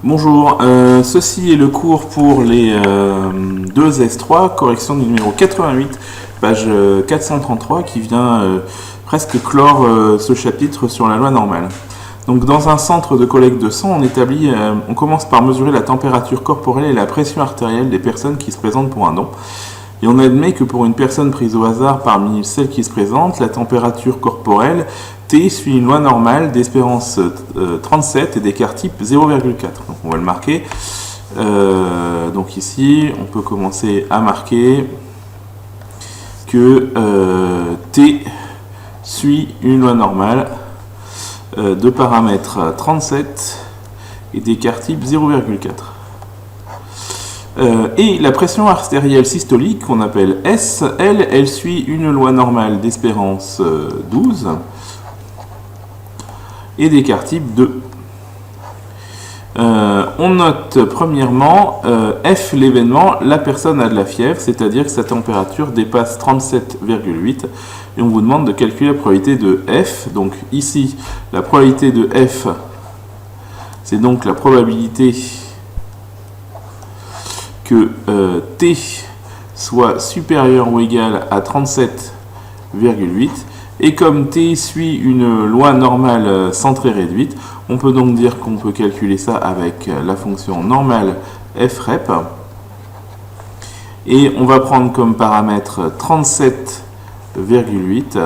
Bonjour, ceci est le cours pour les 2S3, correction du numéro 88, page 433, qui vient presque clore ce chapitre sur la loi normale. Donc dans un centre de collecte de sang, on commence par mesurer la température corporelle et la pression artérielle des personnes qui se présentent pour un don. Et on admet que pour une personne prise au hasard parmi celles qui se présentent, la température corporelle T suit une loi normale d'espérance 37 et d'écart type 0,4. Donc on va le marquer. Donc ici, on peut commencer à marquer que T suit une loi normale de paramètres 37 et d'écart type 0,4. Et la pression artérielle systolique, qu'on appelle S, elle suit une loi normale d'espérance 12 et d'écart type 2. On note premièrement F l'événement, la personne a de la fièvre, c'est-à-dire que sa température dépasse 37,8 et on vous demande de calculer la probabilité de F. Donc ici, la probabilité de F, c'est donc la probabilité que T soit supérieur ou égal à 37,8. Et comme T suit une loi normale centrée réduite, on peut donc dire qu'on peut calculer ça avec la fonction normale frep. Et on va prendre comme paramètre 37,8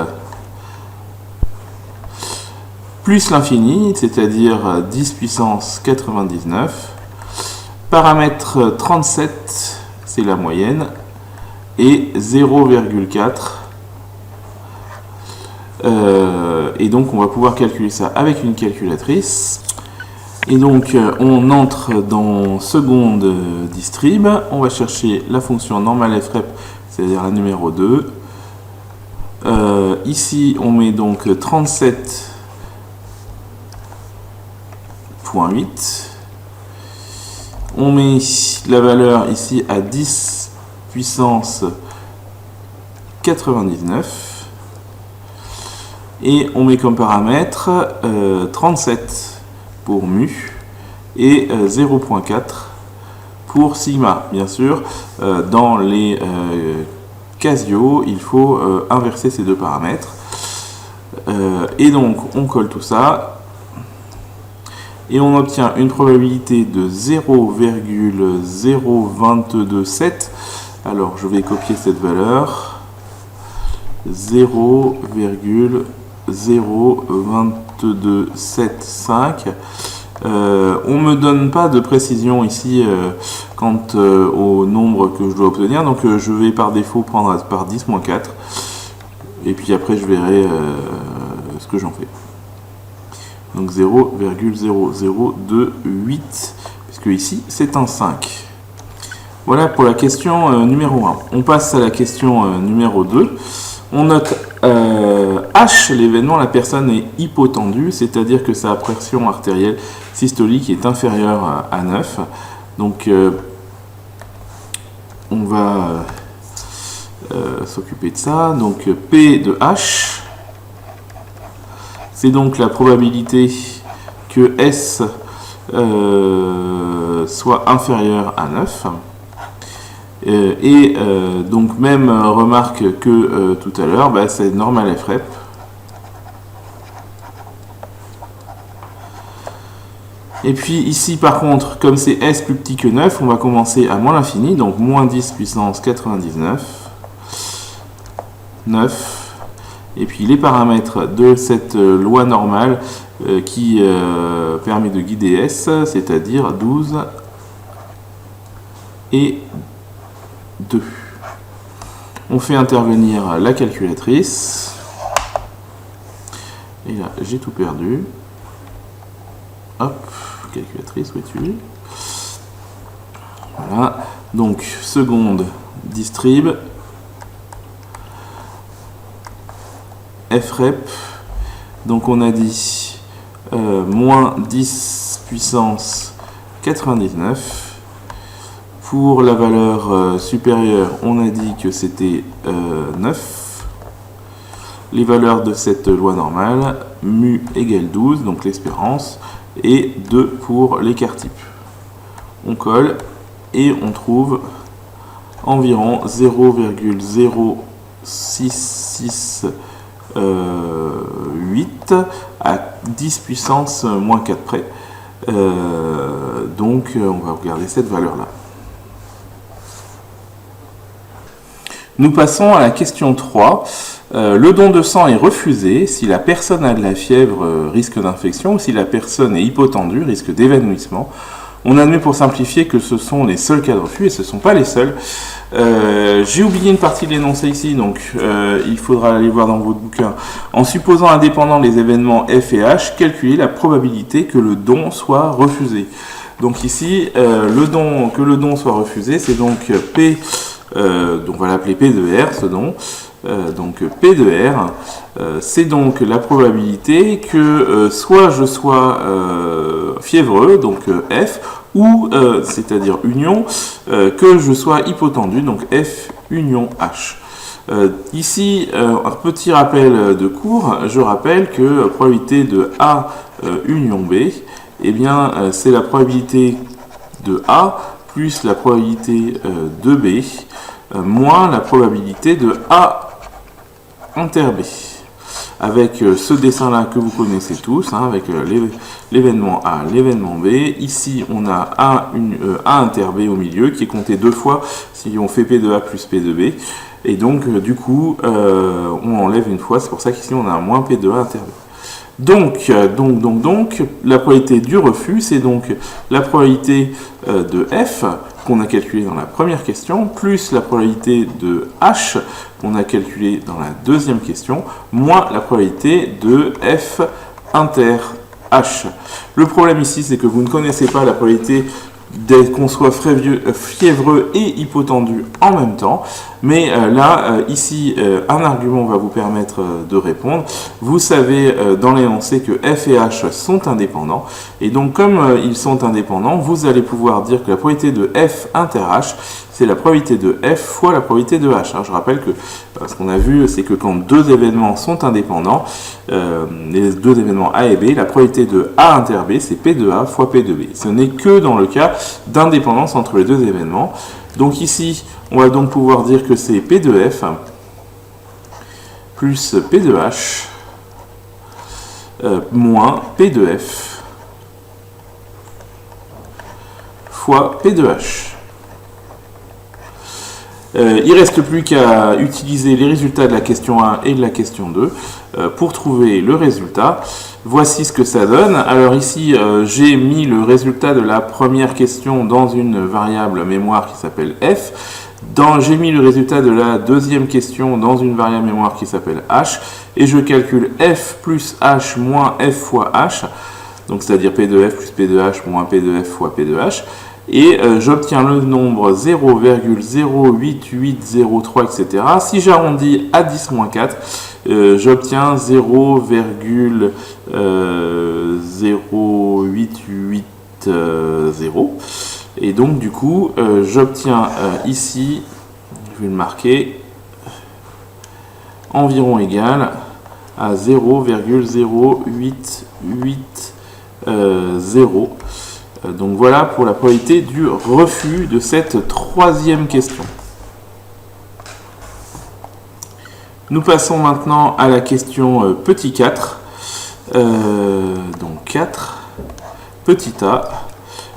plus l'infini, c'est-à-dire 10 puissance 99. Paramètre 37, c'est la moyenne, et 0,4. Et donc on va pouvoir calculer ça avec une calculatrice. Et donc on entre dans seconde distrib, on va chercher la fonction normale frep, c'est-à-dire la numéro 2. Ici on met donc 37,8. On met la valeur ici à 10 puissance 99. Et on met comme paramètre 37 pour mu et 0,4 pour sigma. Bien sûr, dans les Casio, il faut inverser ces deux paramètres. Et donc, on colle tout ça. Et on obtient une probabilité de 0,0227. Alors, je vais copier cette valeur. 0,0275. On ne me donne pas de précision ici quant au nombre que je dois obtenir. Donc, je vais par défaut prendre par 10-4. Et puis après, je verrai ce que j'en fais. Donc 0,0028, puisque ici c'est un 5. Voilà pour la question numéro 1. On passe à la question numéro 2. On note H, l'événement, la personne est hypotendue, c'est-à-dire que sa pression artérielle systolique est inférieure à 9. Donc on va s'occuper de ça. Donc P de H, c'est donc la probabilité que S soit inférieur à 9. Donc même remarque que tout à l'heure, c'est normal frep. Et puis ici par contre, comme c'est S plus petit que 9, on va commencer à moins l'infini, donc moins 10 puissance 99, 9. Et puis les paramètres de cette loi normale qui permet de guider S, c'est-à-dire 12 et 2. On fait intervenir la calculatrice. Et là, j'ai tout perdu. Hop, calculatrice, où es-tu? Voilà. Donc, seconde distrib. Frep, donc on a dit moins 10 puissance 99. Pour la valeur supérieure, on a dit que c'était 9. Les valeurs de cette loi normale, mu égale 12, donc l'espérance, et 2 pour l'écart type. On colle et on trouve environ 0,0668 à 10 puissance moins 4 près. Donc on va regarder cette valeur-là. Nous passons à la question 3. Le don de sang est refusé si la personne a de la fièvre, risque d'infection, ou si la personne est hypotendue, risque d'évanouissement. On admet pour simplifier que ce sont les seuls cas de refus, et ce ne sont pas les seuls. J'ai oublié une partie de l'énoncé ici, donc il faudra aller voir dans votre bouquin. En supposant indépendants les événements F et H, calculez la probabilité que le don soit refusé. Donc ici, que le don soit refusé, c'est donc P, donc on va l'appeler P de R, ce don. Donc P de R, c'est donc la probabilité que soit je sois fiévreux, donc F, ou, c'est-à-dire union, que je sois hypotendu, donc F union H. Ici, un petit rappel de cours, je rappelle que probabilité de A union B, eh bien, c'est la probabilité de A plus la probabilité de B, moins la probabilité de A inter B. Avec ce dessin-là que vous connaissez tous, hein, avec l'événement A, l'événement B. Ici, on a A inter B au milieu, qui est compté 2 fois si on fait P de A plus P de B. Et donc, du coup, on enlève une fois. C'est pour ça qu'ici, on a un moins P de A inter B. Donc, la probabilité du refus, c'est donc la probabilité de F qu'on a calculée dans la première question, plus la probabilité de H qu'on a calculée dans la deuxième question, moins la probabilité de F inter H. Le problème ici, c'est que vous ne connaissez pas la probabilité qu'on soit fiévreux et hypotendu en même temps. Mais ici, un argument va vous permettre de répondre. Vous savez dans l'énoncé que F et H sont indépendants. Et donc, comme ils sont indépendants, vous allez pouvoir dire que la probabilité de F inter H, c'est la probabilité de F fois la probabilité de H. Je rappelle que ce qu'on a vu, c'est que quand deux événements sont indépendants, les deux événements A et B, la probabilité de A inter B, c'est P de A fois P de B. Ce n'est que dans le cas d'indépendance entre les deux événements. Donc ici, on va donc pouvoir dire que c'est P de F plus P de H moins P de F fois P de H. Il ne reste plus qu'à utiliser les résultats de la question 1 et de la question 2 pour trouver le résultat. Voici ce que ça donne. Alors ici, j'ai mis le résultat de la première question dans une variable mémoire qui s'appelle F. J'ai mis le résultat de la deuxième question dans une variable mémoire qui s'appelle H. Et je calcule F plus H moins F fois H. Donc c'est-à-dire P de F plus P de H moins P de F fois P de H. Et j'obtiens le nombre 0,08803, etc. Si j'arrondis à 10 moins 4, j'obtiens 0,0880. Et donc, du coup, j'obtiens ici, je vais le marquer, environ égal à 0,0880. Donc voilà pour la probabilité du refus de cette troisième question. Nous passons maintenant à la question petit 4. Donc 4, petit a.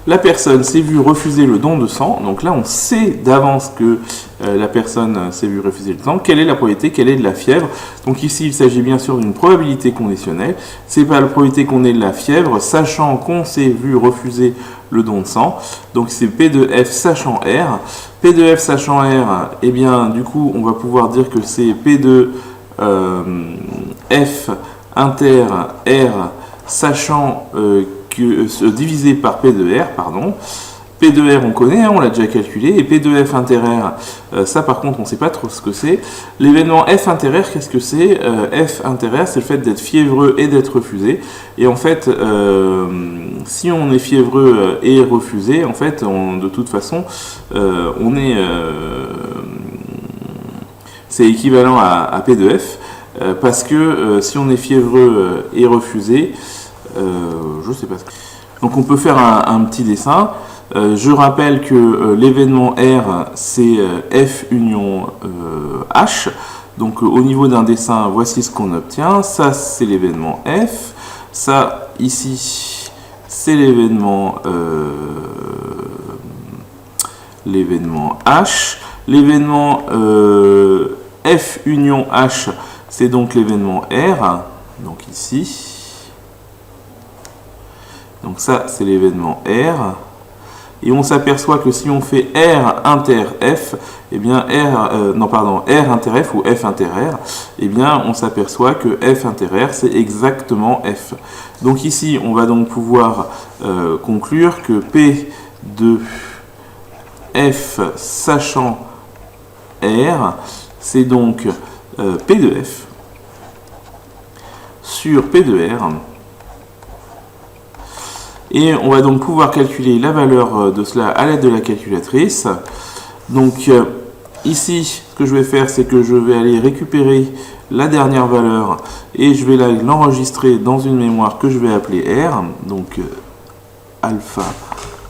La personne s'est vue refuser le don de sang. Donc là, on sait d'avance que la personne s'est vue refuser le sang. Quelle est la probabilité? Quelle est de la fièvre? Donc ici, il s'agit bien sûr d'une probabilité conditionnelle. C'est pas la probabilité qu'on ait de la fièvre, sachant qu'on s'est vu refuser le don de sang. Donc c'est P de F sachant R. P de F sachant R, eh bien, du coup, on va pouvoir dire que c'est P de F inter R sachant divisé par P de R, pardon. P de R, on connaît, on l'a déjà calculé, et P de F inter R, ça par contre, on ne sait pas trop ce que c'est. L'événement F inter R, qu'est-ce que c'est? F inter R, c'est le fait d'être fiévreux et d'être refusé. Et en fait, si on est fiévreux et refusé, en fait, de toute façon, c'est équivalent à P de F, parce que si on est fiévreux et refusé, je sais pas. Donc on peut faire un petit dessin. Je rappelle que l'événement R, c'est F union H. Donc au niveau d'un dessin, voici ce qu'on obtient. Ça, c'est l'événement F. Ça, ici, c'est l'événement H. L'événement F union H, c'est donc l'événement R. Donc ici. Donc ça, c'est l'événement R. Et on s'aperçoit que si on fait R inter F, eh bien R inter F ou F inter R, eh bien on s'aperçoit que F inter R c'est exactement F. Donc ici on va donc pouvoir conclure que P de F sachant R, c'est donc P de F sur P de R. Et on va donc pouvoir calculer la valeur de cela à l'aide de la calculatrice. Donc ici, ce que je vais faire, c'est que je vais aller récupérer la dernière valeur et je vais l'enregistrer dans une mémoire que je vais appeler R. Donc alpha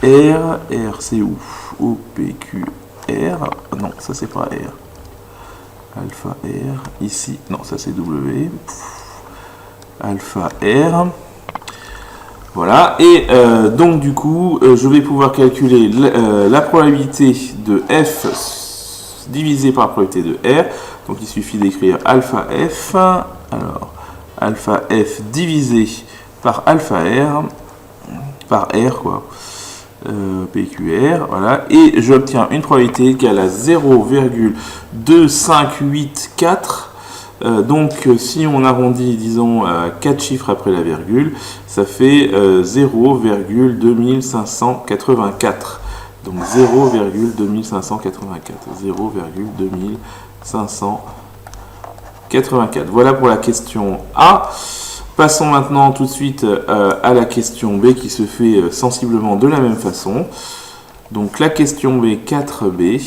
R, R c'est où? O, P, Q, R. Non, ça c'est pas R. Alpha R, ici, non, ça c'est W. Alpha R. Voilà, et donc du coup, je vais pouvoir calculer la probabilité de F divisée par la probabilité de R. Donc il suffit d'écrire alpha F, alors alpha F divisé par alpha R, par R quoi, PQR, voilà, et j'obtiens une probabilité égale à 0,2584. Donc si on arrondit, disons, 4 chiffres après la virgule, ça fait 0,2584. Donc 0,2584. 0,2584. Voilà pour la question A. Passons maintenant tout de suite à la question B qui se fait sensiblement de la même façon. Donc la question B, 4B.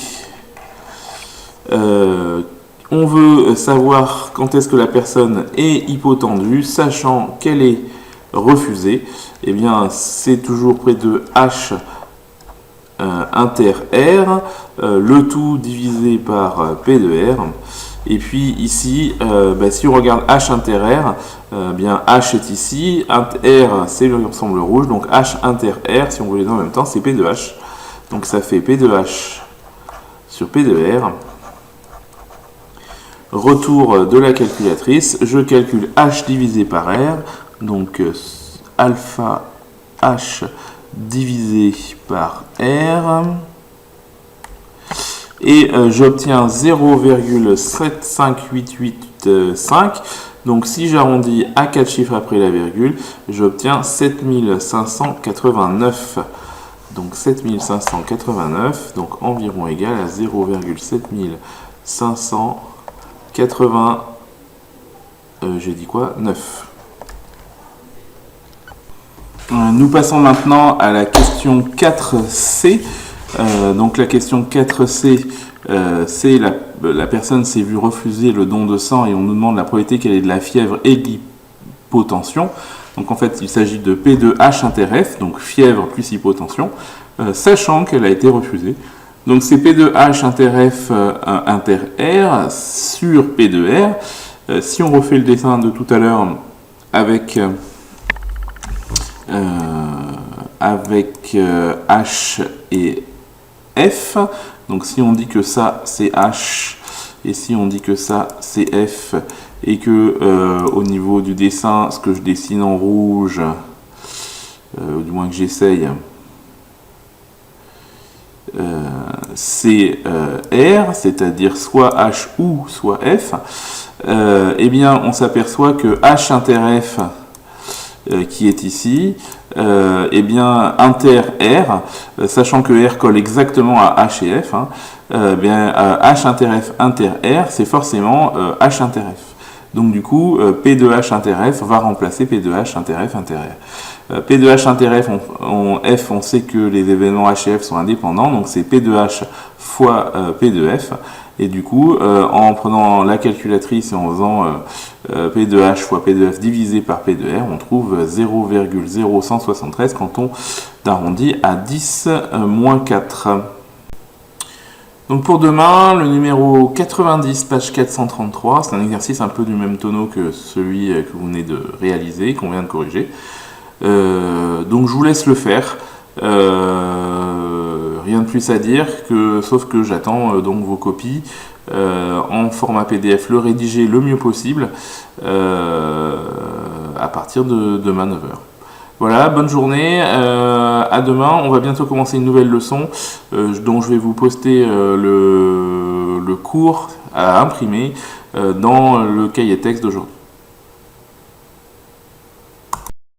On veut savoir quand est-ce que la personne est hypotendue, sachant qu'elle est refusée. Eh bien, c'est toujours près de H inter R, le tout divisé par P de R. Et puis ici, si on regarde H inter R, bien H est ici, R c'est l'ensemble rouge, donc H inter R, si on veut les deux en même temps, c'est P de H. Donc ça fait P de H sur P de R. Retour de la calculatrice, je calcule H divisé par R, donc alpha H divisé par R, et j'obtiens 0,75885. Donc si j'arrondis à 4 chiffres après la virgule, j'obtiens 7589. Donc 7589, donc environ égal à 0,7580, j'ai dit quoi? 9. Nous passons maintenant à la question 4C. Donc la question 4C, c'est la personne s'est vue refuser le don de sang et on nous demande la probabilité qu'elle ait de la fièvre et de l'hypotension. Donc en fait il s'agit de P de H inter F, donc fièvre plus hypotension, sachant qu'elle a été refusée. Donc c'est P de H inter F inter R sur P de R. Si on refait le dessin de tout à l'heure avec H et F, donc si on dit que ça c'est H et si on dit que ça c'est F et que au niveau du dessin, ce que je dessine en rouge, du moins que j'essaye, c'est R, c'est-à-dire soit H ou soit F, eh bien on s'aperçoit que H inter F qui est ici, eh bien inter R, sachant que R colle exactement à H et F, bien H inter F inter R, c'est forcément H inter F. Donc du coup, P de H inter F va remplacer P de H inter F inter R. P de H inter F, F, on sait que les événements H et F sont indépendants, donc c'est P de H fois P de F. Et du coup, en prenant la calculatrice et en faisant P de H fois P de F divisé par P de R, on trouve 0,0173 quand on arrondit à 10 moins 4. Donc pour demain, le numéro 90, page 433, c'est un exercice un peu du même tonneau que celui que vous venez de réaliser, qu'on vient de corriger. Donc je vous laisse le faire. Rien de plus à dire, sauf que j'attends donc vos copies en format PDF, le rédiger le mieux possible à partir de demain 9h. Voilà, bonne journée, à demain. On va bientôt commencer une nouvelle leçon dont je vais vous poster le cours à imprimer dans le cahier texte d'aujourd'hui.